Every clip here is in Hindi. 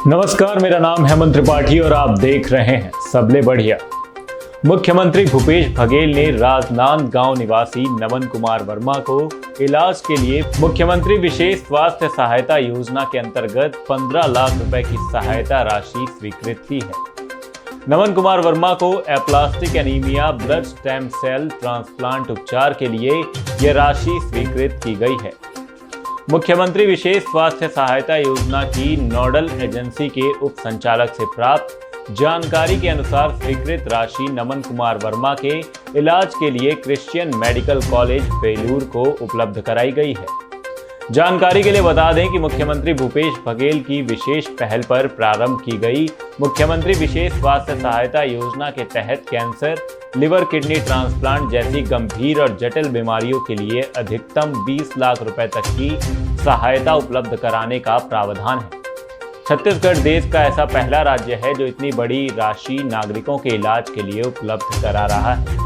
नमस्कार, मेरा नाम हेमंत त्रिपाठी और आप देख रहे हैं सबले बढ़िया। मुख्यमंत्री भूपेश बघेल ने राजनांदगांव निवासी नमन कुमार वर्मा को इलाज के लिए मुख्यमंत्री विशेष स्वास्थ्य सहायता योजना के अंतर्गत 15 लाख रुपए की सहायता राशि स्वीकृत की है। नमन कुमार वर्मा को aplastic anaemia blood stem cell transplant उपचार के लिए यह राशि स्वीकृत की गई है। मुख्यमंत्री विशेष स्वास्थ्य सहायता योजना की नोडल एजेंसी के उप संचालक से प्राप्त जानकारी के अनुसार स्वीकृत राशि नमन कुमार वर्मा के इलाज के लिए क्रिश्चियन मेडिकल कॉलेज बेलूर को उपलब्ध कराई गई है। जानकारी के लिए बता दें कि मुख्यमंत्री भूपेश बघेल की विशेष पहल पर प्रारंभ की गई मुख्यमंत्री विशेष स्वास्थ्य सहायता योजना के तहत कैंसर, लिवर किडनी ट्रांसप्लांट जैसी गंभीर और जटिल बीमारियों के लिए अधिकतम 20 लाख रुपए तक की सहायता उपलब्ध कराने का प्रावधान है। छत्तीसगढ़ देश का ऐसा पहला राज्य है जो इतनी बड़ी राशि नागरिकों के इलाज के लिए उपलब्ध करा रहा है।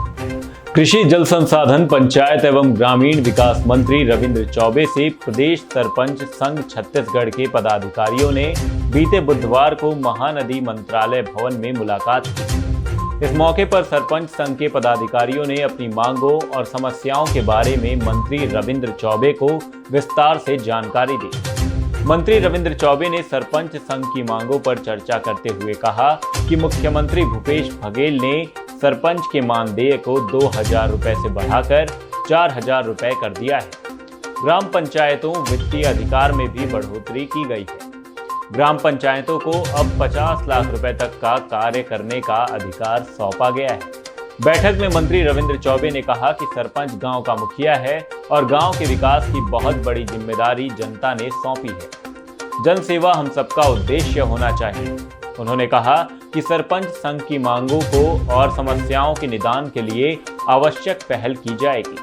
कृषि, जल संसाधन, पंचायत एवं ग्रामीण विकास मंत्री रविंद्र चौबे से प्रदेश सरपंच संघ छत्तीसगढ़ के पदाधिकारियों ने बीते बुधवार को महानदी मंत्रालय भवन में मुलाकात की। इस मौके पर सरपंच संघ के पदाधिकारियों ने अपनी मांगों और समस्याओं के बारे में मंत्री रविंद्र चौबे को विस्तार से जानकारी दी। मंत्री रविंद्र चौबे ने सरपंच संघ की मांगों पर चर्चा करते हुए कहा कि मुख्यमंत्री भूपेश बघेल ने सरपंच के मानदेय को 2,000 रुपए से बढ़ाकर 4,000 रुपए कर दिया है। ग्राम पंचायतों वित्तीय अधिकार में भी बढ़ोतरी की गई है। ग्राम पंचायतों को अब 50 लाख रुपए तक का कार्य करने का अधिकार सौंपा गया है। बैठक में मंत्री रविंद्र चौबे ने कहा कि सरपंच गांव का मुखिया है और गांव के विकास की बहुत बड़ी जिम्मेदारी जनता ने सौंपी है। जन सेवा हम सबका उद्देश्य होना चाहिए। उन्होंने कहा कि सरपंच संघ की मांगों को और समस्याओं के निदान के लिए आवश्यक पहल की जाएगी।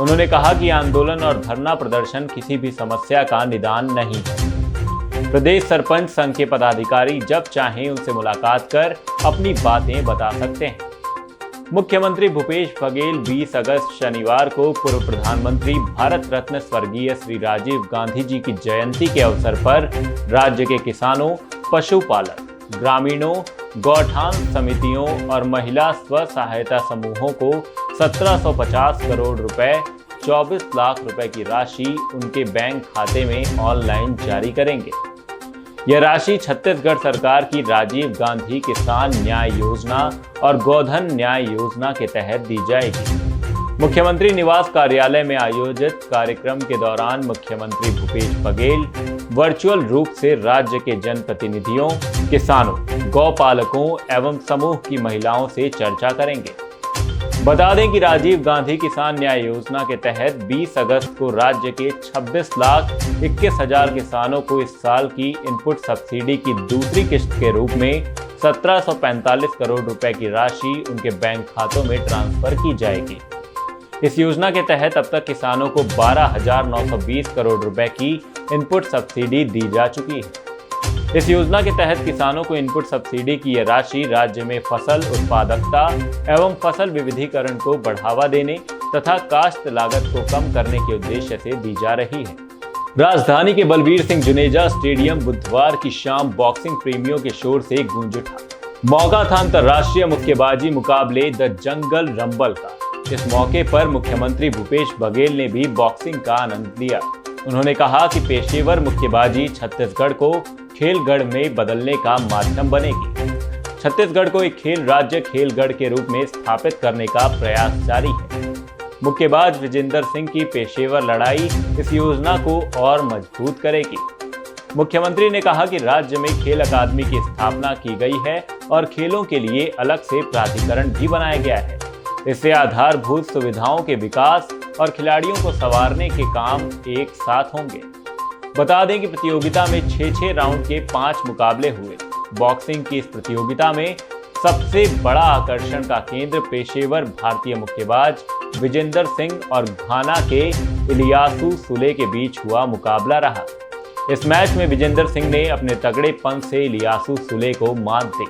उन्होंने कहा कि आंदोलन और धरना प्रदर्शन किसी भी समस्या का निदान नहीं है। प्रदेश सरपंच संघ के पदाधिकारी जब चाहें उनसे मुलाकात कर अपनी बातें बता सकते हैं। मुख्यमंत्री भूपेश बघेल 20 अगस्त शनिवार को पूर्व प्रधानमंत्री भारत रत्न स्वर्गीय श्री राजीव गांधी जी की जयंती के अवसर पर राज्य के किसानों, पशुपालक, ग्रामीणों, गौठान समितियों और महिला स्व सहायता समूहों को 1750 करोड़ रुपए 24 लाख रुपए की राशि उनके बैंक खाते में ऑनलाइन जारी करेंगे। यह राशि छत्तीसगढ़ सरकार की राजीव गांधी किसान न्याय योजना और गोधन न्याय योजना के तहत दी जाएगी। मुख्यमंत्री निवास कार्यालय में आयोजित कार्यक्रम के दौरान मुख्यमंत्री भूपेश बघेल वर्चुअल रूप से राज्य के जनप्रतिनिधियों, किसानों, गौपालकों एवं समूह की महिलाओं से चर्चा करेंगे। बता दें कि राजीव गांधी किसान न्याय योजना के तहत 20 अगस्त को राज्य के 26,21,000 किसानों को इस साल की इनपुट सब्सिडी की दूसरी किश्त के रूप में 1745 करोड़ रुपए की राशि उनके बैंक खातों में ट्रांसफर की जाएगी। इस योजना के तहत अब तक किसानों को 12,920 करोड़ रुपए की इनपुट सब्सिडी दी जा चुकी है। इस योजना के तहत किसानों को इनपुट सब्सिडी की यह राशि राज्य में फसल उत्पादकता एवं फसल विविधीकरण को बढ़ावा देने तथा काश्त लागत को कम करने के उद्देश्य से दी जा रही है। राजधानी के बलबीर सिंह जुनेजा स्टेडियम बुधवार की शाम बॉक्सिंग प्रेमियों के शोर से गूंज उठा। मौका था अंतर्राष्ट्रीय मुक्केबाजी मुकाबले द जंगल रंबल का। इस मौके पर मुख्यमंत्री भूपेश बघेल ने भी बॉक्सिंग का आनंद लिया। उन्होंने कहा कि पेशेवर मुक्केबाजी छत्तीसगढ़ को खेलगढ़ में बदलने का माध्यम बनेगी। छत्तीसगढ़ को एक खेल राज्य खेलगढ़ के रूप में स्थापित करने का प्रयास जारी है। मुक्केबाज विजेंदर सिंह की पेशेवर लड़ाई इस योजना को और मजबूत करेगी। मुख्यमंत्री ने कहा कि राज्य में खेल अकादमी की स्थापना की गई है और खेलों के लिए अलग से प्राधिकरण भी बनाया गया है। इससे आधारभूत सुविधाओं के विकास और खिलाड़ियों को संवारने के काम एक साथ होंगे। बता दें कि प्रतियोगिता में 6 राउंड के 5 मुकाबले हुए। बॉक्सिंग की इस प्रतियोगिता में सबसे बड़ा आकर्षण का केंद्र पेशेवर भारतीय मुक्केबाज विजेंदर सिंह और घाना के इलियासु सुले के बीच हुआ मुकाबला रहा। इस मैच में विजेंदर सिंह ने अपने तगड़ेपन से इलियासु सुले को मात दी।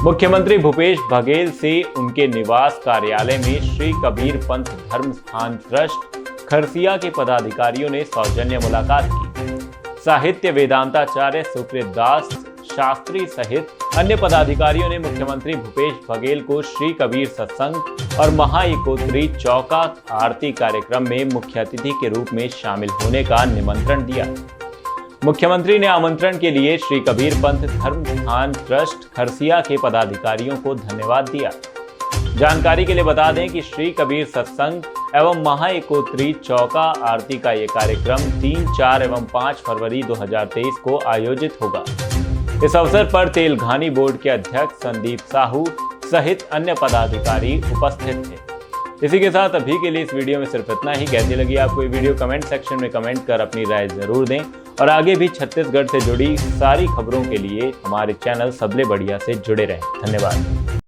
मुख्यमंत्री भूपेश बघेल से उनके निवास कार्यालय में श्री कबीर पंथ धर्म स्थान ट्रस्ट खरसिया के पदाधिकारियों ने सौजन्य मुलाकात की। साहित्य वेदांताचार्य सुकृत दास शास्त्री सहित अन्य पदाधिकारियों ने मुख्यमंत्री भूपेश बघेल को श्री कबीर सत्संग और महाएकोत्री चौका आरती कार्यक्रम में मुख्य अतिथि के रूप में शामिल होने का निमंत्रण दिया। मुख्यमंत्री ने आमंत्रण के लिए श्री कबीर पंथ धर्म स्थान ट्रस्ट खरसिया के पदाधिकारियों को धन्यवाद दिया। जानकारी के लिए बता दें कि श्री कबीर सत्संग एवं महाएकोत्री चौका आरती का ये कार्यक्रम 3, 4 एवं 5 फरवरी 2023 को आयोजित होगा। इस अवसर पर तेलघानी बोर्ड के अध्यक्ष संदीप साहू सहित अन्य पदाधिकारी उपस्थित थे। इसी के साथ अभी के लिए इस वीडियो में सिर्फ इतना ही। कैसी लगी आपको ये वीडियो कमेंट सेक्शन में कमेंट कर अपनी राय जरूर दें और आगे भी छत्तीसगढ़ से जुड़ी सारी खबरों के लिए हमारे चैनल सबले बढ़िया से जुड़े रहें। धन्यवाद।